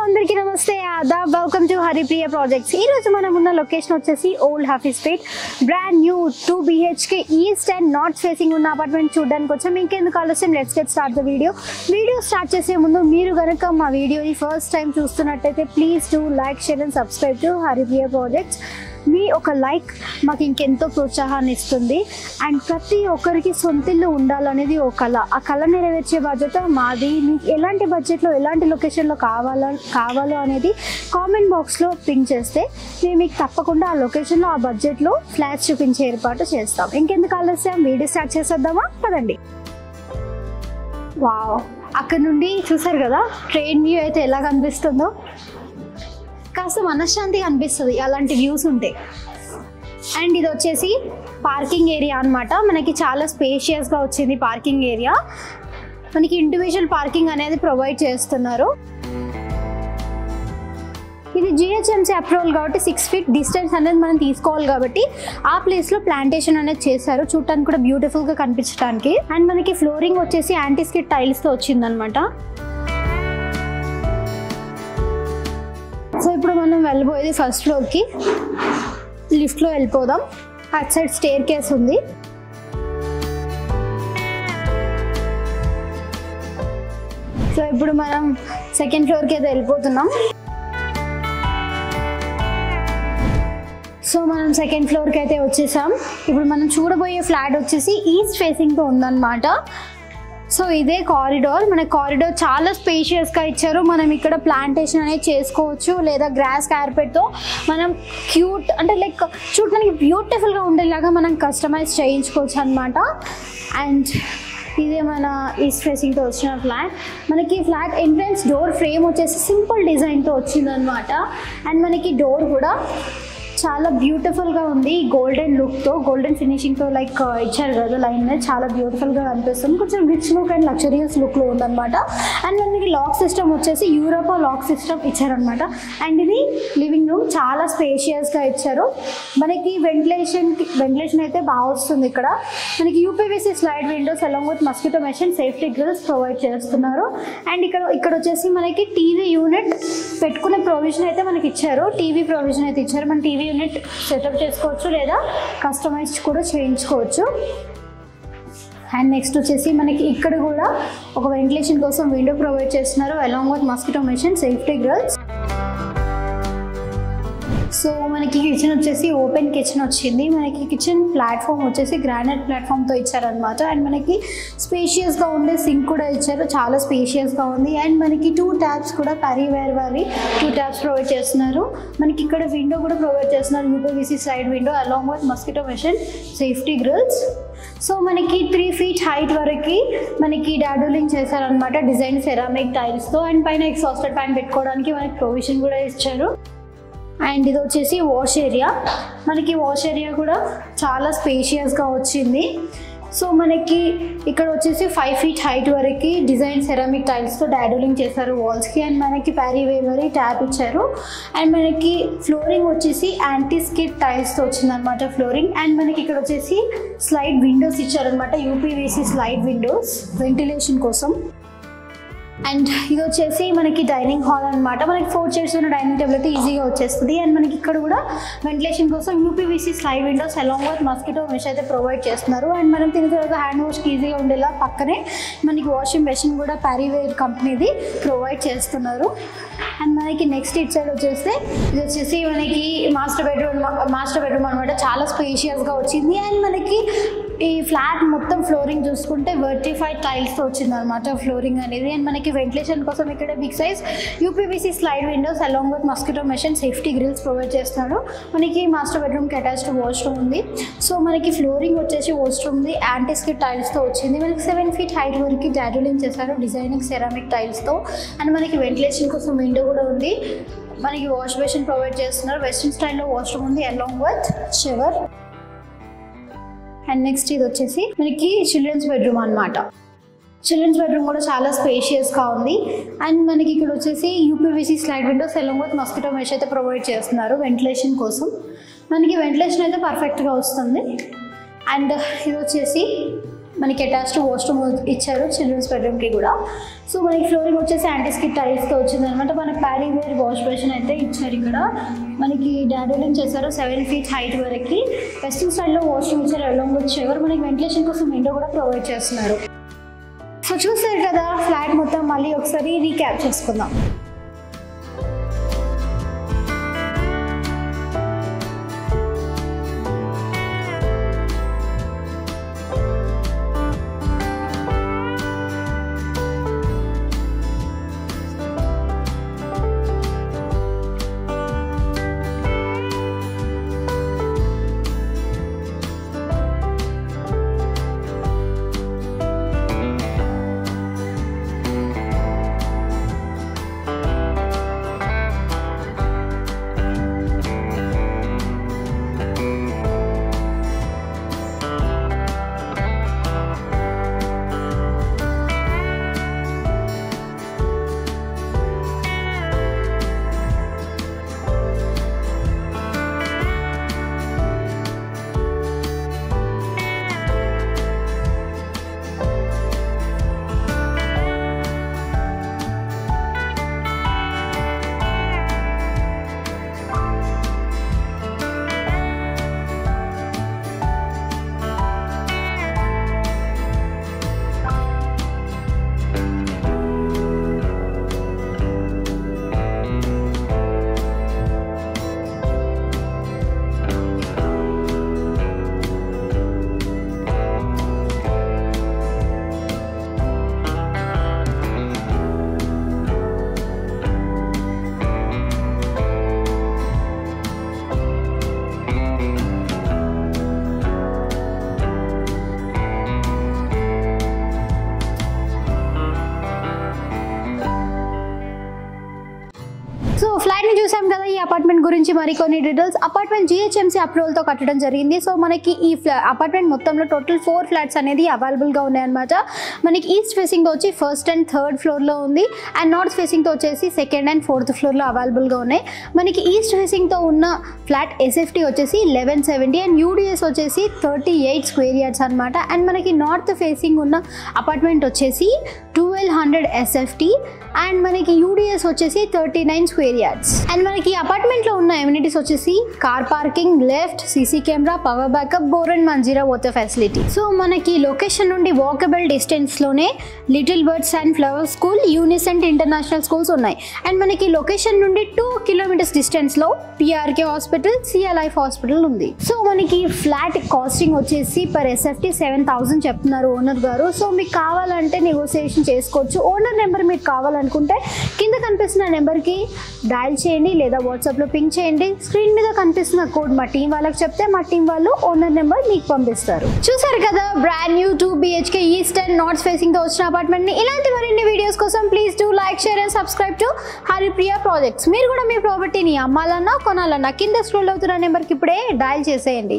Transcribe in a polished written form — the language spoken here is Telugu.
అందరికీ నమస్తే ఆదాబ్ వెల్కమ్ టు హరిప్రియ ప్రాజెక్ట్స్. ఈ రోజు మనం ఉన్న లొకేషన్ వచ్చేసి old Hafeez street. Brand new 2 BHK east and north facing ఉన్న అపార్ట్మెంట్ చూడడానికి వచ్చాం. ఇంకెందుకు ఆలస్యం, let's get start the video start చేసే ముందు మీరు కనుక మా వీడియోని ఫస్ట్ టైం చూస్తున్నట్టయితే please do like, share and subscribe to Haripriya projects. మీ ఒక లైక్ మాకు ఇంకెంతో ప్రోత్సాహాన్ని ఇస్తుంది. అండ్ ప్రతి ఒక్కరికి సొంతిల్లు ఉండాలనేది ఒక కళ. ఆ కళ నెరవేర్చే బాధ్యత మాది. మీకు ఎలాంటి బడ్జెట్లో ఎలాంటి లొకేషన్లో కావాలో అనేది కామెంట్ బాక్స్లో పింక్ చేస్తే మేము మీకు తప్పకుండా ఆ లొకేషన్లో ఆ బడ్జెట్లో ఫ్లాట్స్ చూపించే ఏర్పాటు చేస్తాం. ఇంకెందుకు ఆలస్యం, వీడియో స్టార్ట్ చేసేద్దామా? పదండి. వావ్, అక్కడ నుండి చూసారు కదా ట్రైన్ వ్యూ అయితే ఎలా కనిపిస్తుందో. కాస్త మనశ్శాంతిగా అనిపిస్తుంది అలాంటి వ్యూస్ ఉంటాయి. అండ్ ఇది వచ్చేసి పార్కింగ్ ఏరియా అనమాట. మనకి చాలా స్పేషియస్గా వచ్చింది పార్కింగ్ ఏరియా. మనకి ఇండివిజువల్ పార్కింగ్ అనేది ప్రొవైడ్ చేస్తున్నారు. ఇది GHMC అప్రూవల్ కాబట్టి 6 feet డిస్టెన్స్ అనేది మనం తీసుకోవాలి కాబట్టి ఆ ప్లేస్లో ప్లాంటేషన్ అనేది చేశారు. చూడటానికి కూడా బ్యూటిఫుల్గా కనిపించడానికి. అండ్ మనకి ఫ్లోరింగ్ వచ్చేసి యాంటీ స్కిడ్ టైల్స్తో వచ్చిందనమాట. సో ఇప్పుడు మనం వెళ్ళబోయేది ఫస్ట్ ఫ్లోర్కి. లిఫ్ట్లో వెళ్ళిపోదాం. అటు సైడ్ స్టేర్ కేస్ ఉంది. సో ఇప్పుడు మనం సెకండ్ ఫ్లోర్కి అయితే వెళ్ళిపోతున్నాం. సో మనం సెకండ్ ఫ్లోర్కి అయితే వచ్చేసాం. ఇప్పుడు మనం చూడబోయే ఫ్లాట్ వచ్చేసి ఈస్ట్ ఫేసింగ్తో ఉందన్నమాట. సో ఇదే కారిడార్. మన కారిడార్ చాలా స్పేషియస్గా ఇచ్చారు. మనం ఇక్కడ ప్లాంటేషన్ అనేది చేసుకోవచ్చు, లేదా గ్రాస్ కార్పెట్తో మనం క్యూట్ అంటే లైక్ చూడడానికి బ్యూటిఫుల్గా ఉండేలాగా మనం కస్టమైజ్ చేయించుకోవచ్చు అనమాట. అండ్ ఇదే మన ఈస్ట్ ఫేసింగ్తో వచ్చిన ఫ్లాట్. మనకి ఫ్లాట్ ఎంట్రన్స్ డోర్ ఫ్రేమ్ వచ్చేసి సింపుల్ డిజైన్తో వచ్చిందనమాట. అండ్ మనకి డోర్ కూడా చాలా బ్యూటిఫుల్గా ఉంది. గోల్డెన్ లుక్తో, గోల్డెన్ ఫినిషింగ్తో లైక్ ఇచ్చారు కదా లైన్ మీద, చాలా బ్యూటిఫుల్గా కనిపిస్తుంది. కొంచెం రిచ్ లుక్ అండ్ లగ్జరియస్ లుక్లో ఉందన్నమాట. అండ్ మనకి లాక్ సిస్టమ్ వచ్చేసి యూరోపా లాక్ సిస్టమ్ ఇచ్చారనమాట. అండ్ ఇది లివింగ్ రూమ్, చాలా స్పేషియస్గా ఇచ్చారు. మనకి వెంటిలేషన్ అయితే బాగా వస్తుంది. ఇక్కడ మనకి UPVC slide windows along with mosquito machine, safety grills provide చేస్తున్నారు. అండ్ ఇక్కడ వచ్చేసి మనకి టీవీ యూనిట్ పెట్టుకునే ప్రొవిజన్ అయితే మనకి ఇచ్చారు. టీవీ ప్రొవిజన్ అయితే ఇచ్చారు. మన టీవీ యూనిట్ సెటప్ చేసుకోవచ్చు, లేదా కస్టమైజ్ కూడా చేయించుకోవచ్చు. అండ్ నెక్స్ట్ వచ్చేసి మనకి ఇక్కడ కూడా ఒక వెంటిలేషన్ కోసం విండో ప్రొవైడ్ చేస్తున్నారు along with mosquito machine, safety grills. So మనకి కిచెన్ వచ్చేసి ఓపెన్ కిచెన్ వచ్చింది. మనకి కిచెన్ ప్లాట్ఫామ్ వచ్చేసి గ్రానైట్ ప్లాట్ఫామ్తో ఇచ్చారనమాట. అండ్ మనకి స్పేషియస్గా ఉండే సింక్ కూడా ఇచ్చారు, చాలా స్పేషియస్గా ఉంది. అండ్ మనకి 2 ట్యాప్స్ కూడా పారీవేర్ వారి 2 ట్యాప్స్ ప్రొవైడ్ చేస్తున్నారు. మనకి ఇక్కడ విండో కూడా ప్రొవైడ్ చేస్తున్నారు, UPVC side window along with mosquito machine, safety grills. So మనకి 3 feet హైట్ వరకు మనకి డాడోలింగ్ చేశారనమాట డిజైన్ సెరామిక్ టైల్స్తో. అండ్ పైన ఎగ్జాస్టెడ్ ఫ్యాన్ పెట్టుకోవడానికి మనకి ప్రొవిజన్ కూడా ఇచ్చారు. అండ్ ఇది వచ్చేసి వాష్ ఏరియా. మనకి వాష్ ఏరియా కూడా చాలా స్పేషియస్గా వచ్చింది. సో మనకి ఇక్కడ వచ్చేసి 5 feet హైట్ వరకు డిజైన్ సెరామిక్ టైల్స్తో డాడోలింగ్ చేశారు వాల్స్కి. అండ్ మనకి పారీవేర్ వరకు ట్యాప్ ఇచ్చారు. అండ్ మనకి ఫ్లోరింగ్ వచ్చేసి యాంటీ స్కిడ్ టైల్స్తో వచ్చిందనమాట ఫ్లోరింగ్. అండ్ మనకి ఇక్కడ వచ్చేసి స్లైడ్ విండోస్ ఇచ్చారనమాట, UPVC స్లైడ్ విండోస్ వెంటిలేషన్ కోసం. అండ్ ఇది వచ్చేసి మనకి డైనింగ్ హాల్ అనమాట. మనకి 4 chairs ఉన్న డైనింగ్ టేబుల్ అయితే ఈజీగా వచ్చేస్తుంది. అండ్ మనకి ఇక్కడ కూడా వెంటిలేషన్ కోసం UPVC slide windows along with mosquito mesh అయితే ప్రొవైడ్ చేస్తున్నారు. అండ్ మనం తిన్న తర్వాత హ్యాండ్ వాష్కి ఈజీగా ఉండేలా పక్కనే మనకి వాషింగ్ మెషిన్ కూడా పారీవేర్ కంపెనీది ప్రొవైడ్ చేస్తున్నారు. అండ్ మనకి నెక్స్ట్ ఇట్ సైడ్ వచ్చేస్తే ఇది వచ్చేసి మనకి మాస్టర్ బెడ్రూమ్ అనమాట. చాలా స్పేషియస్గా వచ్చింది. అండ్ మనకి ఈ ఫ్లాట్ మొత్తం ఫ్లోరింగ్ చూసుకుంటే వర్టిఫైడ్ టైల్స్తో వచ్చిందనమాట ఫ్లోరింగ్ అనేది. అండ్ మనకి వెంటిలేషన్ కోసం ఇక్కడ big size UPVC slide windows along with mosquito machine, safety grills provide చేస్తున్నాడు. మనకి మాస్టర్ బెడ్రూమ్కి అటాచ్డ్ వాష్రూమ్ ఉంది. సో మనకి ఫ్లోరింగ్ వచ్చేసి వాష్రూమ్ ఉంది, యాంటీ స్కిడ్ టైల్స్తో వచ్చింది. మనకి 7 feet హైట్ వరకు డాడోలింగ్ చేశారు డిజైనింగ్ సెరామిక్ టైల్స్తో. అండ్ మనకి వెంటిలేషన్ కోసం విండో కూడా ఉంది. మనకి వాష్ బేసిన్ ప్రొవైడ్ చేస్తున్నారు. వెస్ట్రన్ స్టైల్లో వాష్రూమ్ ఉంది along with shower. And next ఇది వచ్చేసి మనకి చిల్డ్రన్స్ బెడ్రూమ్ అనమాట. చిల్డ్రన్స్ బెడ్రూమ్ కూడా చాలా స్పేషియస్గా ఉంది. అండ్ మనకి ఇక్కడ వచ్చేసి UPVC slide windows along with mosquito mesh అయితే ప్రొవైడ్ చేస్తున్నారు వెంటిలేషన్ కోసం. మనకి వెంటిలేషన్ అయితే పర్ఫెక్ట్గా వస్తుంది. అండ్ ఇది వచ్చేసి మనకి అటాచ్డ్ వాష్రూమ్ ఇచ్చారు చిల్డ్రన్స్ బెడ్రూమ్కి కూడా. సో మనకి ఫ్లోరింగ్ వచ్చేసి యాంటీ స్కిడ్ టైల్స్తో వచ్చింది అనమాట. మనకి ప్యారీ వేర్ వాష్ బేసిన్ అయితే ఇచ్చారు. ఇక్కడ మనకి డాడోలింగ్ చేశారు 7 feet హైట్ వరకు. వెస్టర్న్ స్టైల్లో వాష్రూమ్ ఇచ్చారు అలాంగ్ విత్ షవర్. మనకి వెంటిలేషన్ కోసం విండో కూడా ప్రొవైడ్ చేస్తున్నారు. సో చూసారు కదా ఫ్లాట్ మొత్తం, మళ్ళీ ఒకసారి రీక్యాప్ చేసుకుందాం. సో ఫ్లాట్ని చూసాం కదా, ఈ అపార్ట్మెంట్ గురించి మరికొన్ని డీటెయిల్స్. అపార్ట్మెంట్ జిహెచ్ఎంసీ అప్రూవల్తో కట్టడం జరిగింది. సో మనకి ఈ అపార్ట్మెంట్ మొత్తంలో టోటల్ 4 ఫ్లాట్స్ అనేది అవైలబుల్గా ఉన్నాయన్నమాట. మనకి ఈస్ట్ ఫేసింగ్తో వచ్చి 1st and 3rd ఫ్లోర్లో ఉంది, అండ్ నార్త్ ఫేసింగ్తో వచ్చేసి 2nd and 4th ఫ్లోర్లో అవైలబుల్గా ఉన్నాయి. మనకి ఈస్ట్ ఫేసింగ్తో ఉన్న ఫ్లాట్ ఎస్ఎఫ్టీ వచ్చేసి 1170 అండ్ యూడిఎస్ వచ్చేసి 38 స్క్వేర్ యార్డ్స్ అనమాట. అండ్ మనకి నార్త్ ఫేసింగ్ ఉన్న అపార్ట్మెంట్ వచ్చేసి 1200 ఎస్ఎఫ్టీ అండ్ మనకి యూడిఎస్ వచ్చేసి 39 స్క్వేర్ యార్డ్స్. అండ్ మనకి అపార్ట్మెంట్లో ఉన్న ఎమ్యూనిటీస్ వచ్చేసి car parking, lift, CC camera, power backup, bore and Manjeera water facility. So మనకి లొకేషన్ నుండి వాకబుల్ డిస్టెన్స్లోనే little birds and flower school, Unicent international schools ఉన్నాయి. అండ్ మనకి లొకేషన్ నుండి 2 kilometers డిస్టెన్స్లో PRK hospital, CL life hospital ఉంది. సో మనకి ఫ్లాట్ కాస్టింగ్ వచ్చేసి పర్ ఎస్ఎఫ్టీ 7000 చెప్తున్నారు ఓనర్ గారు. సో మీకు కావాలంటే నెగోసియేషన్ చేసుకోవచ్చు. ఓనర్ నెంబర్ మీకు కావాలనుకుంటే కింద కనిపిస్తున్న నెంబర్కి డయల్ చేయండి లేదా వాట్సాప్లో పింక్ చేయండి. స్క్రీన్ మీద కనిపిస్తున్న కోడ్ మా టీం వాళ్ళకి చెప్తే మా టీం వాళ్ళు ఓనర్ నెంబర్ మీకు పంపిస్తారు. చూసారు కదా brand new 2 BHK east and north ఫేసింగ్తో వచ్చిన అపార్ట్మెంట్ని. ఇలాంటి మరిన్ని వీడియోస్ కోసం please do like, share and subscribe to Haripriya projects. మీరు కూడా మీ ప్రాపర్టీని అమ్మాలన్నా కొనాలన్నా కింద స్క్రోల్ అవుతున్న నెంబర్కి ఇప్పుడే డయల్ చేసేయండి.